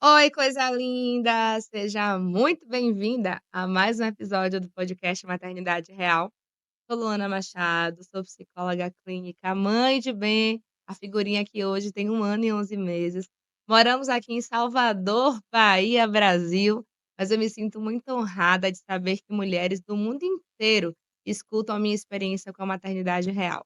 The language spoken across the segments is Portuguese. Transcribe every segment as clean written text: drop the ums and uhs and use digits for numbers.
Oi, coisa linda! Seja muito bem-vinda a mais um episódio do podcast Maternidade Real. Sou Luana Machado, sou psicóloga clínica, mãe de bem. A figurinha aqui hoje tem 1 ano e 11 meses. Moramos aqui em Salvador, Bahia, Brasil, mas eu me sinto muito honrada de saber que mulheres do mundo inteiro escutam a minha experiência com a maternidade real.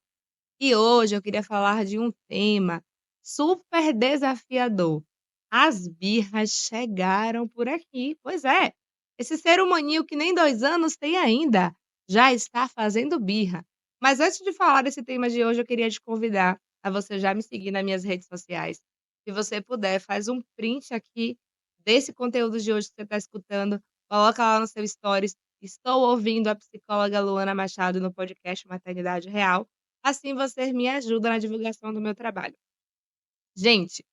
E hoje eu queria falar de um tema super desafiador. As birras chegaram por aqui. Pois é, esse ser humaninho que nem 2 anos tem ainda, já está fazendo birra. Mas antes de falar desse tema de hoje, eu queria te convidar a você já me seguir nas minhas redes sociais. Se você puder, faz um print aqui desse conteúdo de hoje que você está escutando, coloca lá no seu stories. Estou ouvindo a psicóloga Luana Machado no podcast Maternidade Real. Assim você me ajuda na divulgação do meu trabalho. Gente,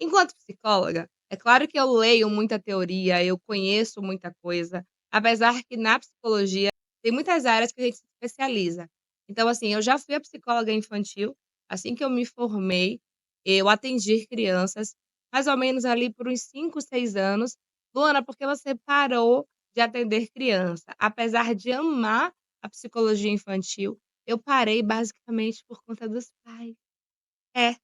enquanto psicóloga, é claro que eu leio muita teoria, eu conheço muita coisa, apesar que na psicologia tem muitas áreas que a gente se especializa. Então, assim, eu já fui a psicóloga infantil, assim que eu me formei, eu atendi crianças, mais ou menos ali por uns 5, 6 anos. Luana, por que você parou de atender criança? Apesar de amar a psicologia infantil, eu parei basicamente por conta dos pais. É.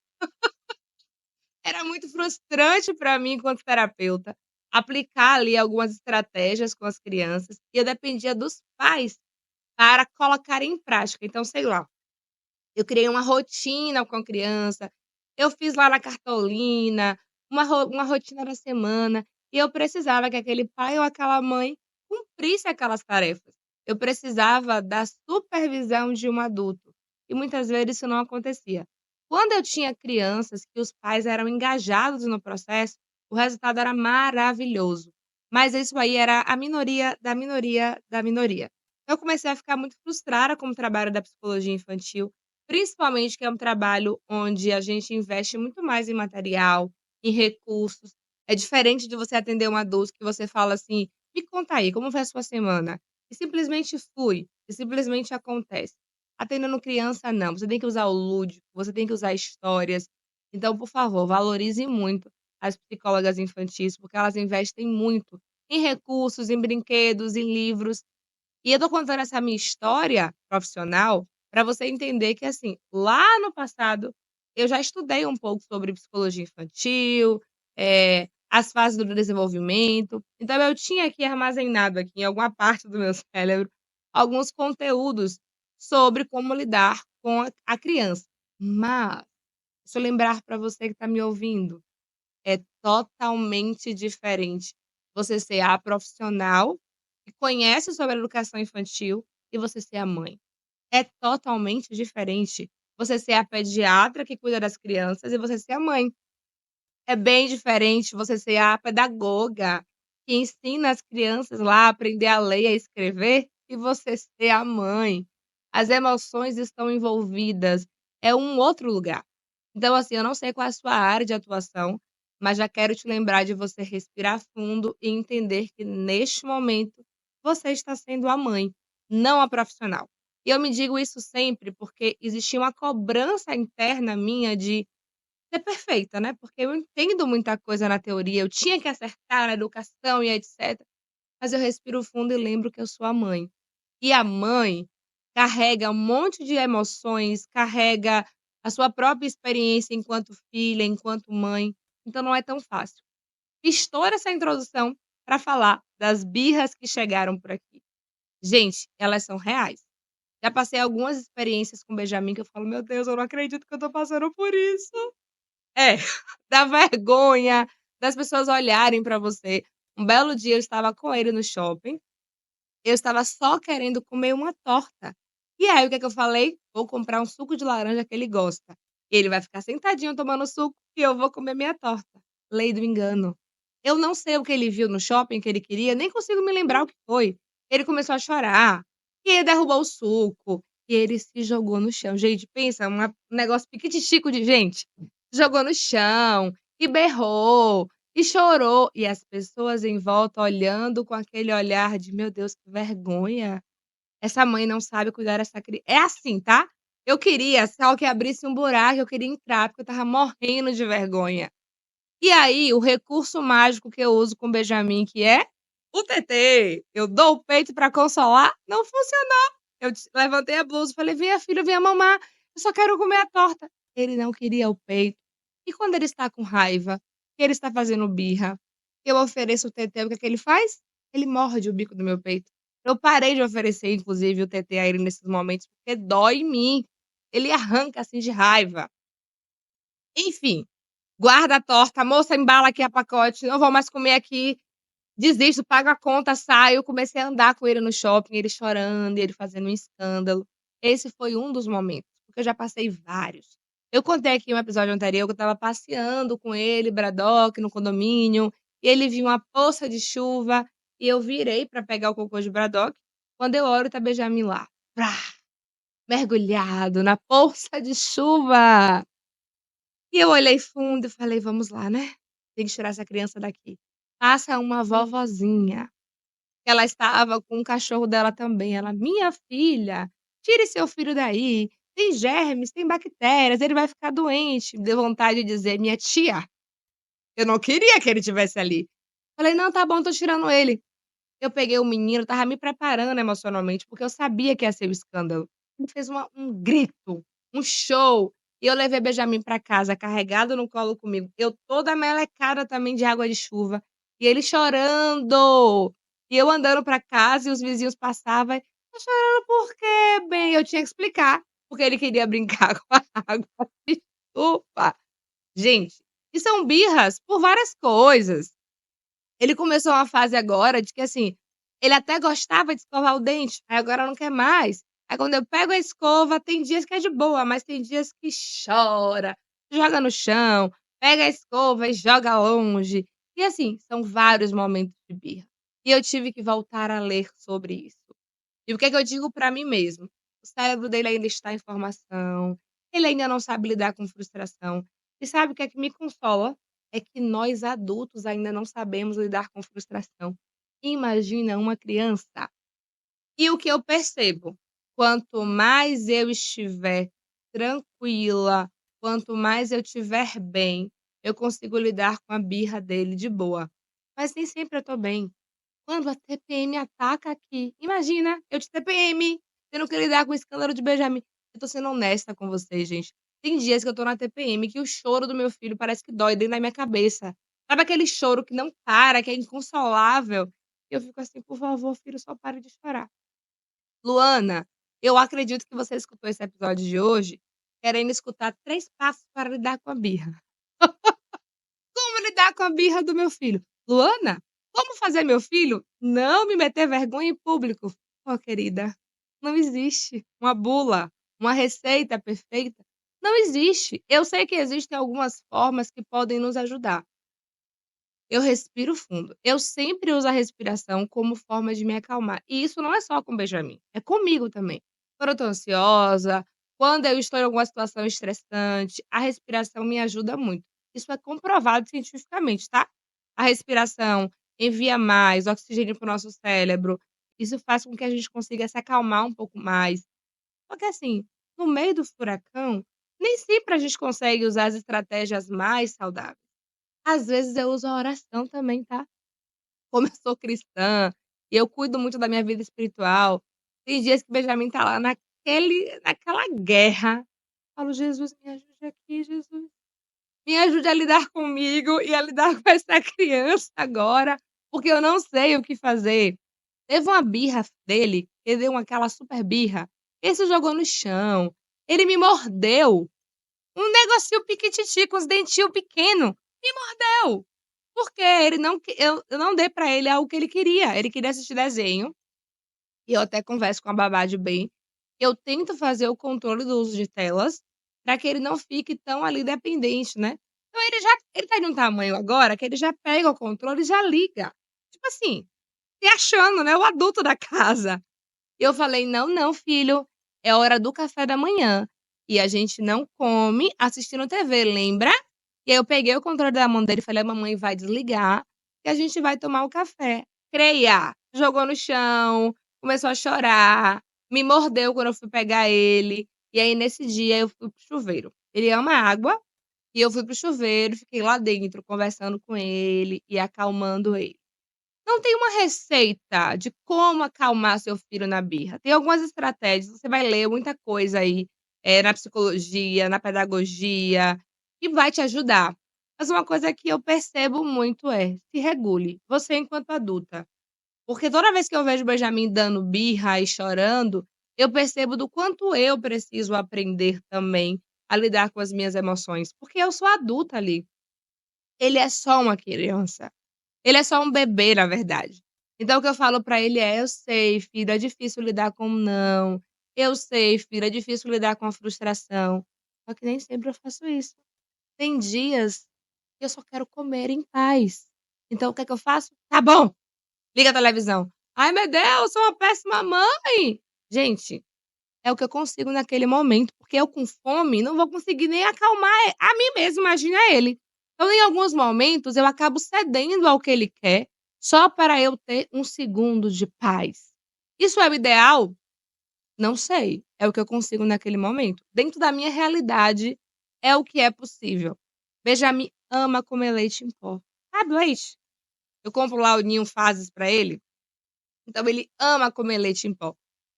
Era muito frustrante para mim, enquanto terapeuta, aplicar ali algumas estratégias com as crianças, e eu dependia dos pais para colocar em prática. Então, sei lá, eu criei uma rotina com a criança, eu fiz lá na cartolina, uma rotina da semana, e eu precisava que aquele pai ou aquela mãe cumprisse aquelas tarefas. Eu precisava da supervisão de um adulto, e muitas vezes isso não acontecia. Quando eu tinha crianças que os pais eram engajados no processo, o resultado era maravilhoso. Mas isso aí era a minoria da minoria da minoria. Eu comecei a ficar muito frustrada com o trabalho da psicologia infantil, principalmente que é um trabalho onde a gente investe muito mais em material, em recursos. É diferente de você atender um adulto que você fala assim: "Me conta aí, como foi a sua semana?" E simplesmente flui, e simplesmente acontece. Atendendo criança não, você tem que usar o lúdico, você tem que usar histórias. Então, por favor, valorize muito as psicólogas infantis, porque elas investem muito em recursos, em brinquedos, em livros. E eu tô contando essa minha história profissional para você entender que, assim, lá no passado eu já estudei um pouco sobre psicologia infantil, as fases do desenvolvimento, então eu tinha aqui armazenado aqui em alguma parte do meu cérebro alguns conteúdos sobre como lidar com a criança. Mas, deixa eu lembrar para você que está me ouvindo, é totalmente diferente você ser a profissional que conhece sobre a educação infantil e você ser a mãe. É totalmente diferente você ser a pediatra que cuida das crianças e você ser a mãe. É bem diferente você ser a pedagoga que ensina as crianças lá a aprender a ler e a escrever e você ser a mãe. As emoções estão envolvidas, é um outro lugar. Então, assim, eu não sei qual é a sua área de atuação, mas já quero te lembrar de você respirar fundo e entender que neste momento você está sendo a mãe, não a profissional. E eu me digo isso sempre porque existia uma cobrança interna minha de ser perfeita, né, porque eu entendo muita coisa na teoria, eu tinha que acertar na educação e etcétera, mas eu respiro fundo e lembro que eu sou a mãe. E a mãe carrega um monte de emoções, carrega a sua própria experiência enquanto filha, enquanto mãe, então não é tão fácil. Estoura essa introdução para falar das birras que chegaram por aqui. Gente, elas são reais. Já passei algumas experiências com Benjamin que eu falo: "Meu Deus, eu não acredito que eu tô passando por isso". É, dá vergonha das pessoas olharem pra você. Um belo dia eu estava com ele no shopping, eu estava só querendo comer uma torta. E aí o que é que eu falei? Vou comprar um suco de laranja que ele gosta. Ele vai ficar sentadinho tomando suco e eu vou comer minha torta. Lei do engano. Eu não sei o que ele viu no shopping que ele queria, nem consigo me lembrar o que foi. Ele começou a chorar, e ele derrubou o suco, e ele se jogou no chão. Gente, pensa, um negócio piquititico de gente. Jogou no chão, e berrou, e chorou, e as pessoas em volta olhando com aquele olhar de: "Meu Deus, que vergonha, essa mãe não sabe cuidar dessa criança". É assim, tá. Eu queria só que abrisse um buraco, eu queria entrar, porque eu estava morrendo de vergonha. E aí, o recurso mágico que eu uso com o Benjamin, que é o tetê, eu dou o peito pra consolar, não funcionou. Eu levantei a blusa e falei: "Venha filho, venha mamar, eu só quero comer a torta". Ele não queria o peito. E quando ele está com raiva, que ele está fazendo birra, eu ofereço o tetê, o que é que ele faz? Ele morde o bico do meu peito. Eu parei de oferecer, inclusive, o tetê a ele nesses momentos, porque dói em mim. Ele arranca, assim, de raiva. Enfim, guarda a torta, moça, embala aqui a pacote, não vou mais comer aqui, desisto, pago a conta, saio. Comecei a andar com ele no shopping, ele chorando e ele fazendo um escândalo. Esse foi um dos momentos, porque eu já passei vários. Eu contei aqui em um episódio anterior que eu estava passeando com ele, Braddock, no condomínio, e ele viu uma poça de chuva, e eu virei pra pegar o cocô de Braddock, quando eu olho tá Benjamin lá, vrá, mergulhado na poça de chuva. E eu olhei fundo e falei: "Vamos lá, né, tem que tirar essa criança daqui". Passa uma vovozinha, que ela estava com o cachorro dela também, ela: "Minha filha, tire seu filho daí, tem germes, tem bactérias, ele vai ficar doente". Deu vontade de dizer: "Minha tia, eu não queria que ele estivesse ali". Falei: "Não, tá bom, tô tirando ele". Eu peguei o menino, estava me preparando emocionalmente, porque eu sabia que ia ser o escândalo. Ele fez um grito, um show, e eu levei Benjamin pra casa carregado no colo comigo, eu toda melecada também de água de chuva, e ele chorando, e eu andando pra casa e os vizinhos passavam e: "Tá chorando por quê, bem?". Eu tinha que explicar, porque ele queria brincar com a água de chuva. Gente, e são birras por várias coisas. Ele começou uma fase agora de que, assim, ele até gostava de escovar o dente, aí agora não quer mais. Aí quando eu pego a escova, tem dias que é de boa, mas tem dias que chora, joga no chão, pega a escova e joga longe. E assim, são vários momentos de birra. E eu tive que voltar a ler sobre isso. E o que é que eu digo pra mim mesmo? O cérebro dele ainda está em formação, ele ainda não sabe lidar com frustração. E sabe o que é que me consola? É que nós adultos ainda não sabemos lidar com frustração. Imagina uma criança. E o que eu percebo? Quanto mais eu estiver tranquila, quanto mais eu estiver bem, eu consigo lidar com a birra dele de boa. Mas nem sempre eu tô bem. Quando a TPM ataca aqui, imagina, eu de TPM, tendo que lidar com o escândalo de Benjamin. Eu tô sendo honesta com vocês, gente. Tem dias que eu tô na TPM que o choro do meu filho parece que dói dentro da minha cabeça. Sabe aquele choro que não para, que é inconsolável? E eu fico assim: "Por favor, filho, só pare de chorar". Luana, eu acredito que você escutou esse episódio de hoje querendo escutar 3 passos para lidar com a birra. Como lidar com a birra do meu filho? Luana, como fazer meu filho não me meter vergonha em público? Oh, querida, não existe uma bula, uma receita perfeita. Não existe. Eu sei que existem algumas formas que podem nos ajudar. Eu respiro fundo. Eu sempre uso a respiração como forma de me acalmar. E isso não é só com o Benjamin, é comigo também. Quando eu tô ansiosa, quando eu estou em alguma situação estressante, a respiração me ajuda muito. Isso é comprovado cientificamente, tá? A respiração envia mais oxigênio para o nosso cérebro. Isso faz com que a gente consiga se acalmar um pouco mais. Só que assim, no meio do furacão, nem sempre a gente consegue usar as estratégias mais saudáveis. Às vezes eu uso a oração também, tá. Como eu sou cristã e eu cuido muito da minha vida espiritual, tem dias que Benjamin tá lá naquela guerra, eu falo: "Jesus, me ajude aqui, Jesus. Me ajude a lidar comigo e a lidar com essa criança agora, porque eu não sei o que fazer". Teve uma birra dele, ele deu aquela super birra, ele se jogou no chão, ele me mordeu, um negocinho piquititi com os dentinhos pequeno, me mordeu. Porque ele não que eu não dei pra ele algo que ele queria assistir desenho, e eu até converso com a babá de bem, eu tento fazer o controle do uso de telas, pra que ele não fique tão ali dependente, né. Então ele tá de um tamanho agora que ele já pega o controle e já liga, tipo assim, se achando, né, o adulto da casa. E eu falei: "Não, não filho, é hora do café da manhã, e a gente não come assistindo TV, lembra?". E aí eu peguei o controle da mão dele e falei: "A mamãe vai desligar, e a gente vai tomar o café". Creia, jogou no chão, começou a chorar, me mordeu quando eu fui pegar ele, e aí nesse dia eu fui para o chuveiro. Ele ama água, E eu fui para o chuveiro, fiquei lá dentro conversando com ele e acalmando ele. Não tem uma receita de como acalmar seu filho na birra. Tem algumas estratégias, você vai ler muita coisa aí, na psicologia, na pedagogia, que vai te ajudar. Mas uma coisa que eu percebo muito é: se regule, você enquanto adulta. Porque toda vez que eu vejo o Benjamin dando birra e chorando, eu percebo do quanto eu preciso aprender também a lidar com as minhas emoções, porque eu sou adulta ali. Ele é só uma criança. Ele é só um bebê, na verdade. Então o que eu falo pra ele é: "Eu sei, filho, é difícil lidar com o não. Eu sei, filho, é difícil lidar com a frustração". Só que nem sempre eu faço isso. Tem dias que eu só quero comer em paz. Então o que é que eu faço? "Tá bom, liga a televisão". "Ai, meu Deus, sou uma péssima mãe". Gente, é o que eu consigo naquele momento, porque eu com fome não vou conseguir nem acalmar a mim mesma, imagina ele. Então em alguns momentos eu acabo cedendo ao que ele quer, só para eu ter um segundo de paz. Isso é o ideal? Não sei, é o que eu consigo naquele momento. Dentro da minha realidade, é o que é possível. Benjamin ama comer leite em pó. Sabe leite? Eu compro lá o Ninho Fases pra ele, então ele ama comer leite em pó.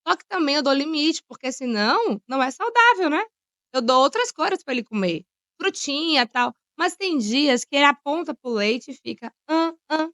Só que também eu dou limite, porque senão não é saudável, né. Eu dou outras coisas pra ele comer, frutinha, tal, mas tem dias que ele aponta para o leite e fica: "Hã, hã".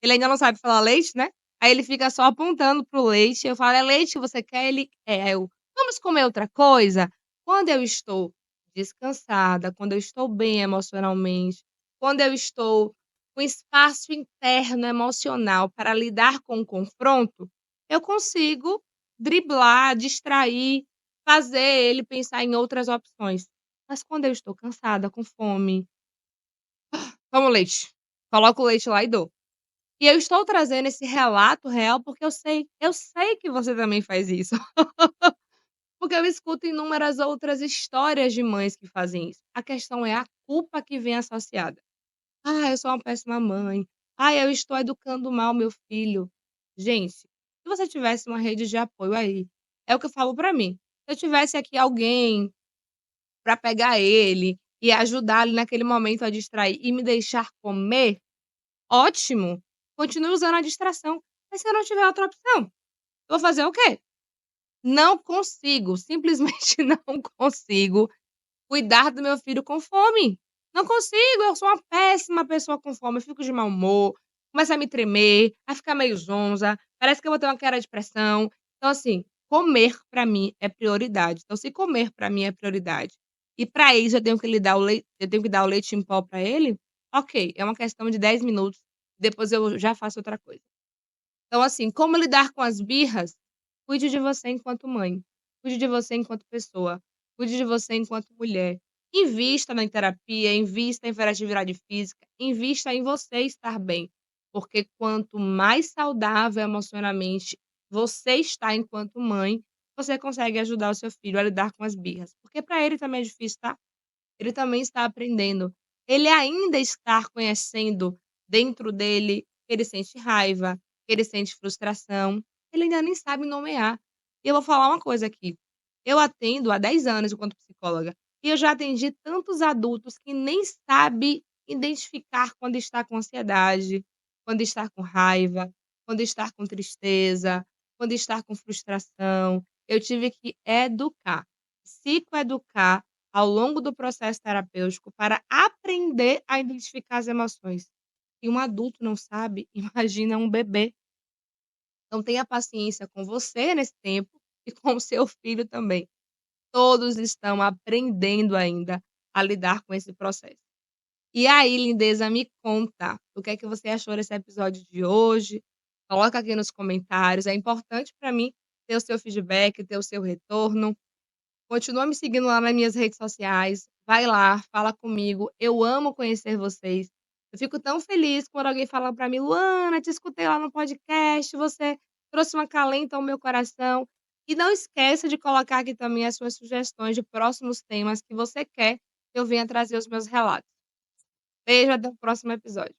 Ele ainda não sabe falar leite, né, aí ele fica só apontando para o leite, eu falo: "É leite que você quer?" Ele: "É". Aí eu: "Vamos comer outra coisa?". Quando eu estou descansada, quando eu estou bem emocionalmente, quando eu estou com espaço interno emocional para lidar com o confronto, eu consigo driblar, distrair, fazer ele pensar em outras opções. Mas quando eu estou cansada, com fome, tomo leite. Coloco o leite lá e dou. E eu estou trazendo esse relato real, porque eu sei que você também faz isso. Porque eu escuto inúmeras outras histórias de mães que fazem isso. A questão é a culpa que vem associada. "Ah, eu sou uma péssima mãe. Ah, eu estou educando mal meu filho". Gente, se você tivesse uma rede de apoio aí, é o que eu falo pra mim, se eu tivesse aqui alguém pra pegar ele e ajudar ali naquele momento a distrair e me deixar comer, ótimo, continue usando a distração. Mas se eu não tiver outra opção, eu vou fazer o quê? Não consigo, simplesmente não consigo cuidar do meu filho com fome. Não consigo, eu sou uma péssima pessoa com fome, eu fico de mau humor, começo a me tremer, a ficar meio zonza, parece que eu vou ter uma queda de pressão. Então, assim, comer pra mim é prioridade. Então, se comer pra mim é prioridade e pra isso eu tenho que dar o leite em pó pra ele, ok, é uma questão de 10 minutos, depois eu já faço outra coisa. Então, assim, como lidar com as birras? Cuide de você enquanto mãe, cuide de você enquanto pessoa, cuide de você enquanto mulher. Invista na terapia, invista em ver atividade física, invista em você estar bem, porque quanto mais saudável emocionalmente você está enquanto mãe, você consegue ajudar o seu filho a lidar com as birras, porque para ele também é difícil, tá? Ele também está aprendendo. Ele ainda está conhecendo dentro dele que ele sente raiva, que ele sente frustração, ele ainda nem sabe nomear. E eu vou falar uma coisa aqui, eu atendo há 10 anos enquanto psicóloga, e eu já atendi tantos adultos que nem sabe identificar quando está com ansiedade, quando está com raiva, quando está com tristeza, quando está com frustração. Eu tive que educar, psicoeducar ao longo do processo terapêutico para aprender a identificar as emoções. E um adulto não sabe, imagina um bebê. Então tenha paciência com você nesse tempo e com o seu filho também. Todos estão aprendendo ainda a lidar com esse processo. E aí, lindeza, me conta, o que é que você achou desse episódio de hoje? Coloca aqui nos comentários, é importante para mim ter o seu feedback, ter o seu retorno. Continua me seguindo lá nas minhas redes sociais, vai lá, fala comigo, eu amo conhecer vocês. Eu fico tão feliz quando alguém fala pra mim: "Luana, te escutei lá no podcast, você trouxe uma acalento ao meu coração". E não esqueça de colocar aqui também as suas sugestões de próximos temas que você quer que eu venha trazer os meus relatos. Beijo, até o próximo episódio.